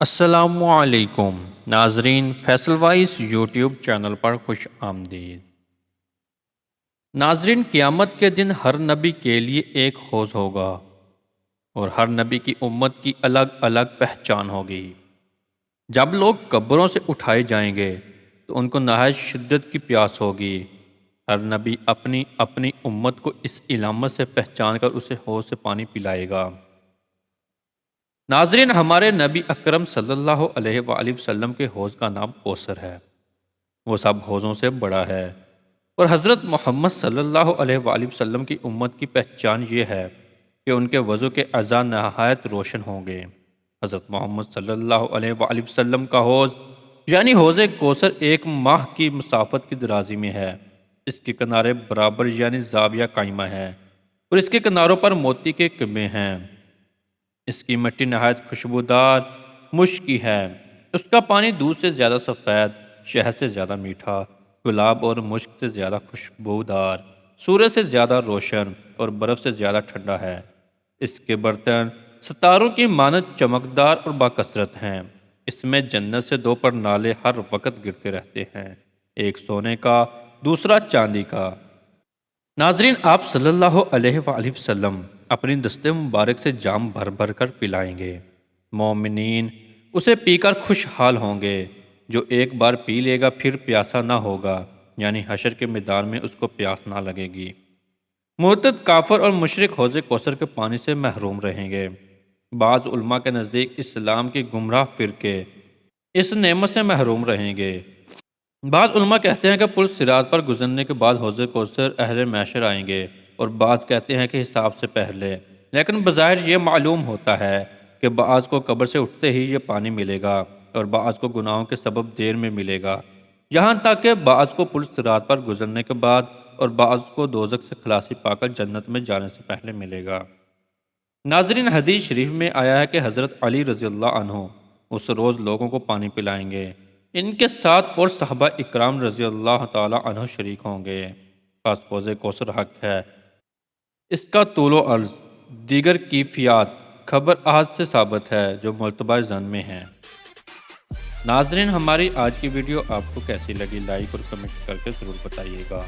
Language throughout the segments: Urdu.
السلام علیکم ناظرین، فیصل وائس یوٹیوب چینل پر خوش آمدید۔ ناظرین، قیامت کے دن ہر نبی کے لیے ایک حوض ہوگا اور ہر نبی کی امت کی الگ الگ پہچان ہوگی۔ جب لوگ قبروں سے اٹھائے جائیں گے تو ان کو نہایت شدت کی پیاس ہوگی۔ ہر نبی اپنی اپنی امت کو اس علامت سے پہچان کر اسے حوض سے پانی پلائے گا۔ ناظرین، ہمارے نبی اکرم صلی اللہ علیہ وآلہ وسلم کے حوض کا نام کوثر ہے۔ وہ سب حوضوں سے بڑا ہے، اور حضرت محمد صلی اللہ علیہ وآلہ وسلم کی امت کی پہچان یہ ہے کہ ان کے وضو کے اعضاء نہایت روشن ہوں گے۔ حضرت محمد صلی اللہ علیہ وآلہ وسلم کا حوض یعنی حوض کوثر ایک ماہ کی مسافت کی درازی میں ہے۔ اس کے کنارے برابر یعنی زاویہ قائمہ ہے، اور اس کے کناروں پر موتی کے کبے ہیں۔ اس کی مٹی نہایت خوشبودار مشکی ہے۔ اس کا پانی دودھ سے زیادہ سفید، شہد سے زیادہ میٹھا، گلاب اور مشک سے زیادہ خوشبودار، سورج سے زیادہ روشن اور برف سے زیادہ ٹھنڈا ہے۔ اس کے برتن ستاروں کی مانند چمکدار اور باکثرت ہیں۔ اس میں جنت سے دو پرنالے ہر وقت گرتے رہتے ہیں، ایک سونے کا، دوسرا چاندی کا۔ ناظرین، آپ صلی اللہ علیہ وآلہ وسلم اپنی دست مبارک سے جام بھر بھر کر پلائیں گے۔ مومنین اسے پی کر خوشحال ہوں گے۔ جو ایک بار پی لے گا پھر پیاسا نہ ہوگا، یعنی حشر کے میدان میں اس کو پیاس نہ لگے گی۔ مرتد کافر اور مشرک حوض کوثر کے پانی سے محروم رہیں گے۔ بعض علماء کے نزدیک اسلام کے گمراہ فرقے اس نعمت سے محروم رہیں گے۔ بعض علماء کہتے ہیں کہ پل صراط پر گزرنے کے بعد حوض کوثر اہل محشر آئیں گے، اور بعض کہتے ہیں کہ حساب سے پہلے۔ لیکن بظاہر یہ معلوم ہوتا ہے کہ بعض کو قبر سے اٹھتے ہی یہ پانی ملے گا، اور بعض کو گناہوں کے سبب دیر میں ملے گا، یہاں تک کہ بعض کو پل صراط پر گزرنے کے بعد اور بعض کو دوزخ سے خلاصی پا کر جنت میں جانے سے پہلے ملے گا۔ ناظرین، حدیث شریف میں آیا ہے کہ حضرت علی رضی اللہ عنہ اس روز لوگوں کو پانی پلائیں گے۔ ان کے ساتھ اور صحابہ اکرام رضی اللہ تعالی عنہ شریک ہوں گے۔ خاص حوض کوثر حق ہے۔ اس کا طول و عرض دیگر کیفیات خبر احد سے ثابت ہے جو مرتبہ ظن میں ہیں۔ ناظرین، ہماری آج کی ویڈیو آپ کو کیسی لگی؟ لائک اور کمنٹ کر کے ضرور بتائیے گا۔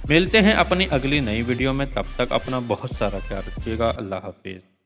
ملتے ہیں اپنی اگلی نئی ویڈیو میں، تب تک اپنا بہت سارا خیال رکھیے گا۔ اللہ حافظ۔